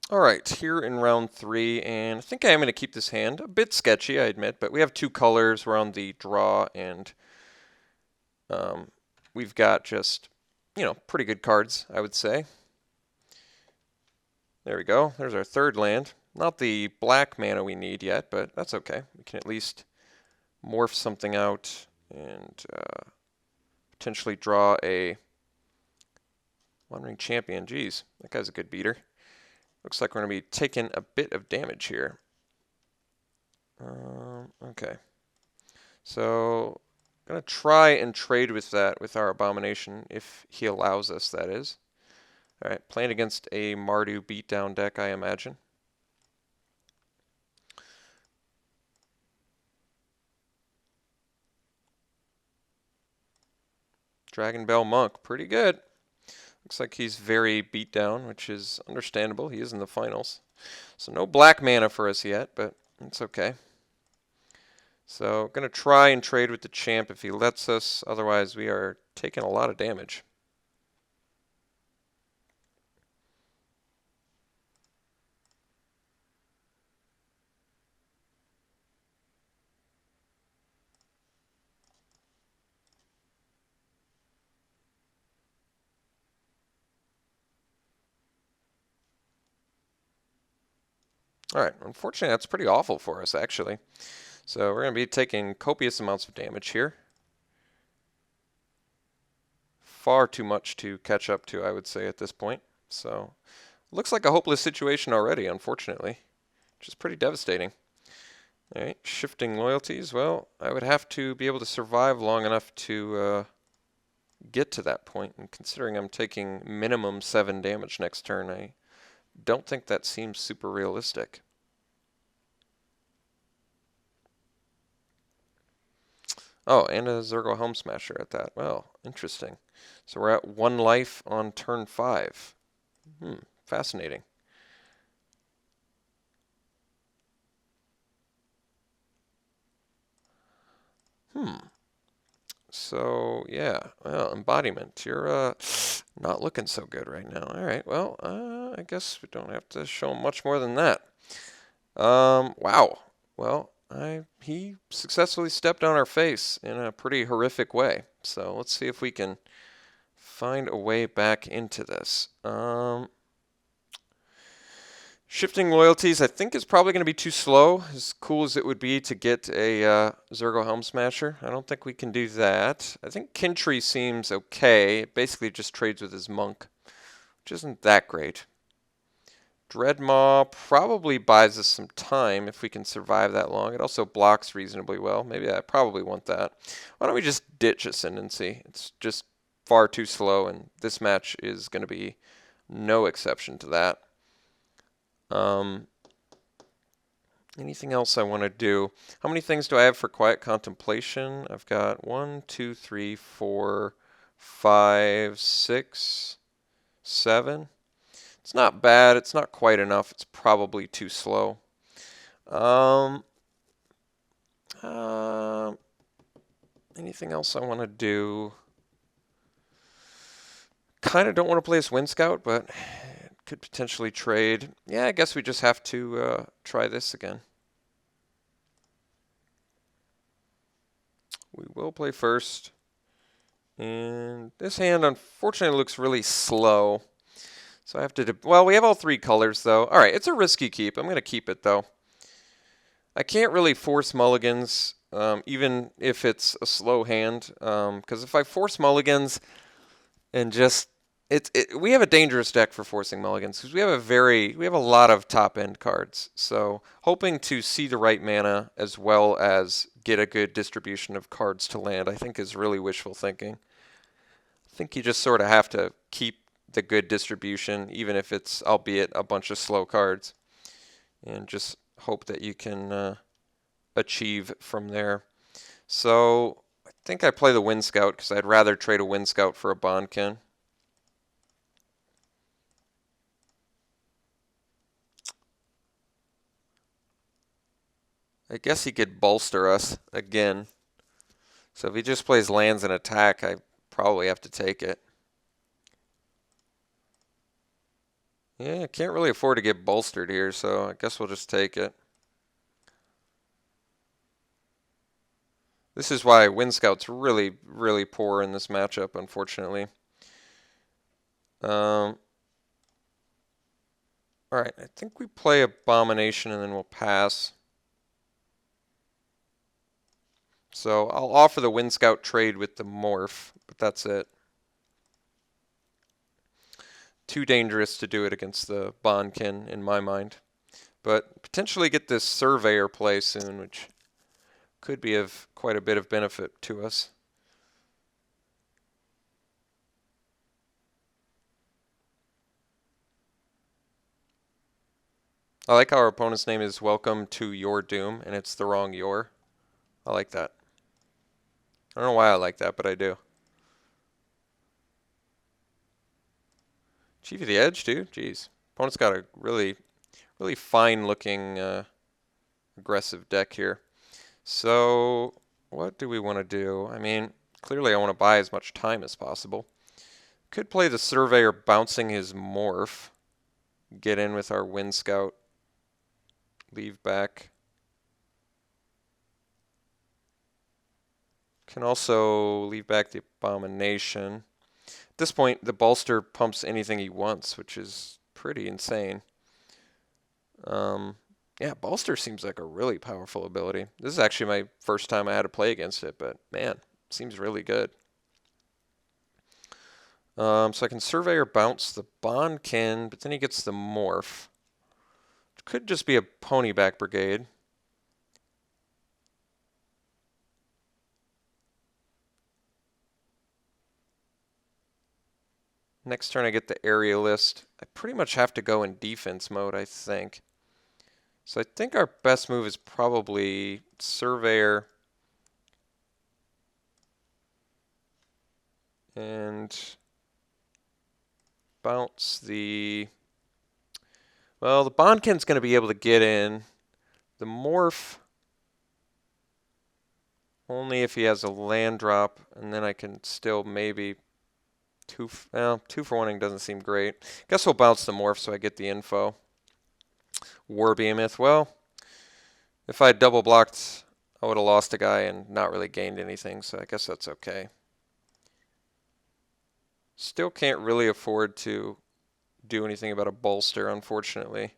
Alright, here in round 3, and I think I am going to keep this hand. A bit sketchy, I admit, but we have 2 colors. We're on the draw, and we've got just, pretty good cards, I would say. There we go. There's our 3rd land. Not the black mana we need yet, but that's okay. We can at least morph something out and potentially draw a Wandering Champion. Geez, that guy's a good beater. Looks like we're going to be taking a bit of damage here. Okay. So, I'm going to try and trade with that with our Abomination, if he allows us, that is. Alright, playing against a Mardu beatdown deck, I imagine. Dragon Bell Monk, pretty good. Looks like he's very beat down, which is understandable. He is in the finals. So no black mana for us yet, but it's okay. So going to try and trade with the champ if he lets us. Otherwise, we are taking a lot of damage. Alright, unfortunately that's pretty awful for us actually. So we're going to be taking copious amounts of damage here. Far too much to catch up to, I would say, at this point. So, looks like a hopeless situation already, unfortunately, which is pretty devastating. Alright, shifting loyalties. Well, I would have to be able to survive long enough to get to that point, and considering I'm taking minimum 7 damage next turn, I don't think that seems super realistic. Oh, and a Zergo Helm Smasher at that. Well, interesting. So we're at 1 life on turn 5. Fascinating. So, yeah, well, Embodiment, you're not looking so good right now. All right, well, I guess we don't have to show much more than that. Wow. Well, he successfully stepped on our face in a pretty horrific way. So let's see if we can find a way back into this. Shifting loyalties, I think, is probably going to be too slow, as cool as it would be to get a Zergo Helm Smasher. I don't think we can do that. I think Kintry seems okay. It basically just trades with his monk, which isn't that great. Dreadmaw probably buys us some time if we can survive that long. It also blocks reasonably well. Maybe I probably want that. Why don't we just ditch Ascendancy? It's just far too slow, and this match is going to be no exception to that. Anything else I want to do? How many things do I have for Quiet Contemplation? I've got 1, 2, 3, 4, 5, 6, 7. It's not bad. It's not quite enough. It's probably too slow. Anything else I want to do? Kind of don't want to play as Wind Scout, but could potentially trade. Yeah, I guess we just have to try this again. We will play first. And this hand, unfortunately, looks really slow. So I have to... Well, we have all 3 colors, though. All right, it's a risky keep. I'm going to keep it, though. I can't really force mulligans, even if it's a slow hand. Because if I force mulligans and just... we have a dangerous deck for forcing mulligans because we have a lot of top end cards. So hoping to see the right mana as well as get a good distribution of cards to land, I think is really wishful thinking. I think you just sort of have to keep the good distribution, even if it's, albeit, a bunch of slow cards, and just hope that you can achieve from there. So I think I play the Wind Scout because I'd rather trade a Wind Scout for a Bondkin. I guess he could bolster us again. So if he just plays lands and attack, I probably have to take it. Yeah, I can't really afford to get bolstered here, so I guess we'll just take it. This is why Wind Scout's really, really poor in this matchup, unfortunately. Alright, I think we play Abomination and then we'll pass. So I'll offer the Wind Scout trade with the Morph, but that's it. Too dangerous to do it against the Bonkin, in my mind. But potentially get this Surveyor play soon, which could be of quite a bit of benefit to us. I like how our opponent's name is Welcome to Your Doom, and it's the wrong your. I like that. I don't know why I like that, but I do. Chief of the Edge, dude? Jeez. Opponent's got a really, really fine-looking aggressive deck here. So, what do we want to do? I mean, clearly I want to buy as much time as possible. Could play the Surveyor bouncing his Morph. Get in with our Wind Scout. Leave back. Can also leave back the Abomination. At this point, the Bolster pumps anything he wants, which is pretty insane. Yeah, Bolster seems like a really powerful ability. This is actually my first time I had to play against it, but man, seems really good. So I can Surveyor bounce the Bondkin, but then he gets the Morph. It could just be a Ponyback Brigade. Next turn I get the Aerialist. I pretty much have to go in defense mode, I think. So I think our best move is probably Surveyor and bounce the... Well, the Bondkin's going to be able to get in. The Morph, only if he has a land drop, and then I can still maybe... two for one doesn't seem great. Guess we'll bounce the Morph so I get the info. War Behemoth, well, if I had double blocked, I would have lost a guy and not really gained anything, so I guess that's okay. Still can't really afford to do anything about a bolster, unfortunately.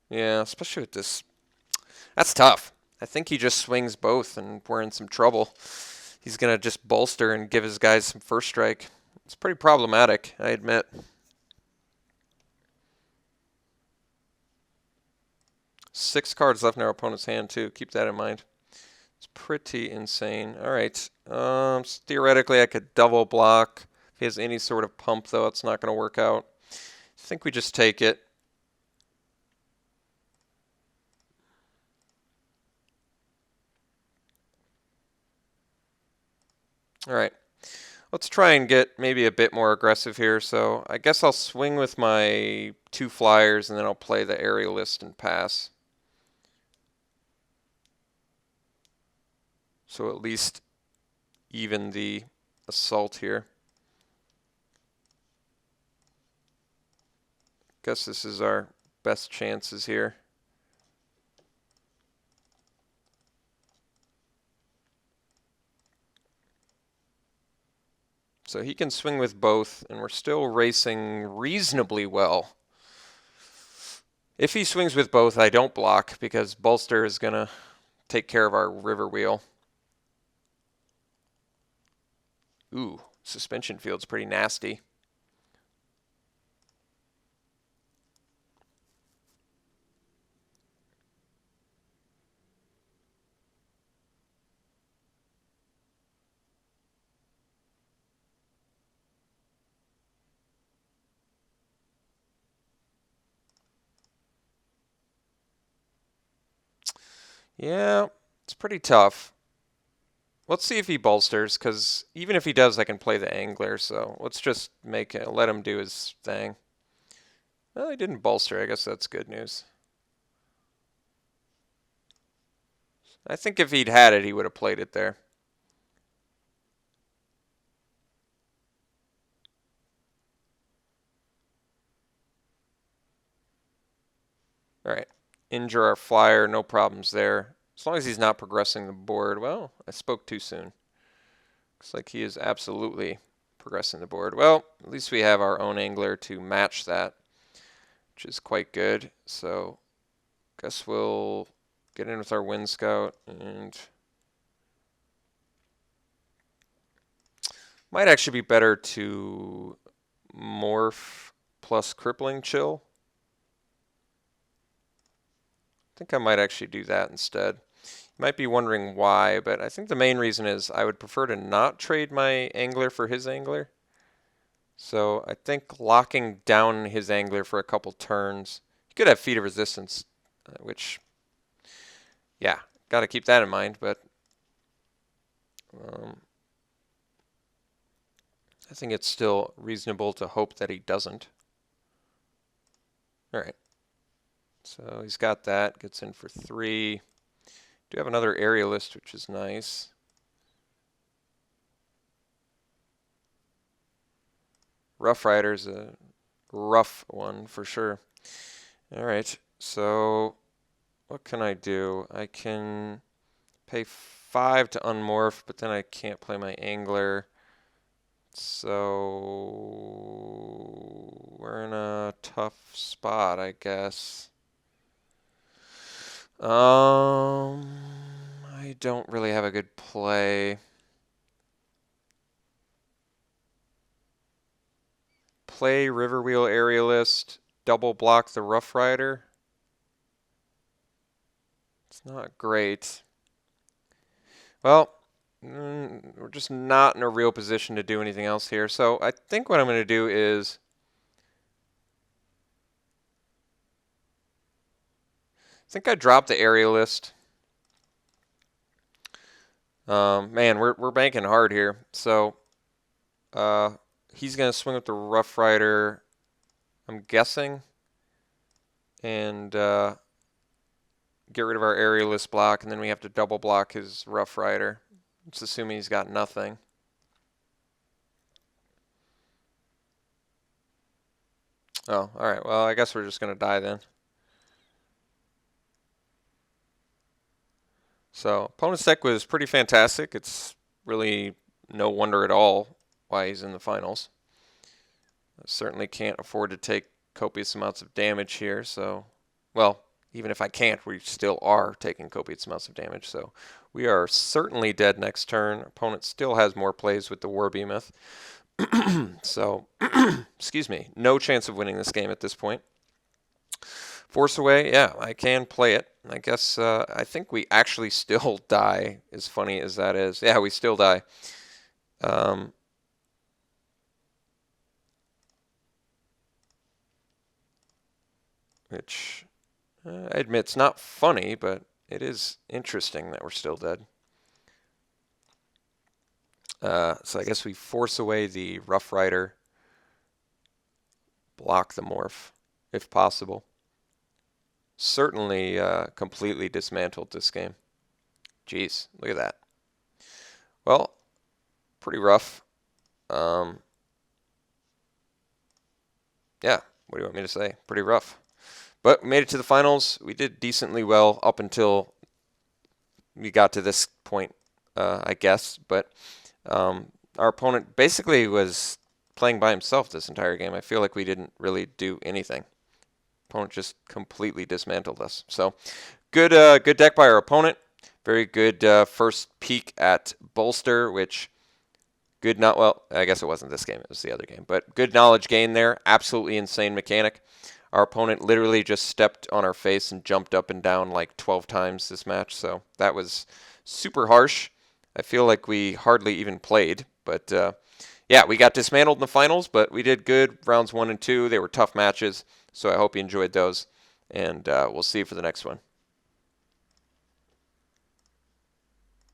Yeah, especially with this. That's tough. I think he just swings both, and we're in some trouble. He's going to just bolster and give his guys some first strike. It's pretty problematic, I admit. 6 cards left in our opponent's hand, too. Keep that in mind. It's pretty insane. All right. So theoretically, I could double block. If he has any sort of pump, though, it's not going to work out. I think we just take it. All right. Let's try and get maybe a bit more aggressive here. So I guess I'll swing with my 2 flyers, and then I'll play the Aerialist and pass. So at least even the assault here. Guess this is our best chances here. So he can swing with both, and we're still racing reasonably well. If he swings with both, I don't block, because Bolster is going to take care of our river wheel. Ooh, suspension field's pretty nasty. Yeah, it's pretty tough. Let's see if he bolsters, because even if he does, I can play the Angler, so let's just let him do his thing. Well, he didn't bolster. I guess that's good news. I think if he'd had it, he would have played it there. Alright, injure our flyer, no problems there. As long as he's not progressing the board. Well, I spoke too soon. Looks like he is absolutely progressing the board. Well, at least we have our own angler to match that, which is quite good. So, guess we'll get in with our Wind Scout and might actually be better to morph plus crippling chill. I think I might actually do that instead. You might be wondering why, but I think the main reason is I would prefer to not trade my angler for his angler. So I think locking down his angler for a couple turns. He could have Feat of Resistance, which, yeah, got to keep that in mind, but I think it's still reasonable to hope that he doesn't. All right. So he's got that, gets in for 3. Do have another aerialist, which is nice. Rough Rider's a rough one for sure. All right, so what can I do? I can pay 5 to unmorph, but then I can't play my angler. So we're in a tough spot, I guess. I don't really have a good play. Play Riverwheel Aerialist, double block the Rough Rider. It's not great. Well, we're just not in a real position to do anything else here. So I think what I'm going to do is I think I dropped the aerialist. Man, we're banking hard here. So he's going to swing with the Rough Rider, I'm guessing, and get rid of our aerialist block, and then we have to double block his Rough Rider. Just assuming he's got nothing. Oh, all right. Well, I guess we're just going to die then. So opponent's deck was pretty fantastic. It's really no wonder at all why he's in the finals. I certainly can't afford to take copious amounts of damage here. So, well, even if I can't, we still are taking copious amounts of damage. So we are certainly dead next turn. Opponent still has more plays with the War Behemoth. So, excuse me, no chance of winning this game at this point. Force Away, yeah, I can play it. I guess I think we actually still die, as funny as that is. Yeah, we still die. Which I admit it's not funny, but it is interesting that we're still dead. So I guess we force away the Rough Rider, block the morph, if possible. Certainly completely dismantled this game. Jeez, look at that. Well, pretty rough. Yeah, what do you want me to say? Pretty rough. But we made it to the finals. We did decently well up until we got to this point, I guess. But our opponent basically was playing by himself this entire game. I feel like we didn't really do anything. Opponent just completely dismantled us. So good deck by our opponent. Very good first peek at Bolster, which good not well. I guess it wasn't this game; it was the other game. But good knowledge gain there. Absolutely insane mechanic. Our opponent literally just stepped on our face and jumped up and down like 12 times this match. So that was super harsh. I feel like we hardly even played. But yeah, we got dismantled in the finals, but we did good. Rounds 1 and 2, they were tough matches. So I hope you enjoyed those. And we'll see you for the next one.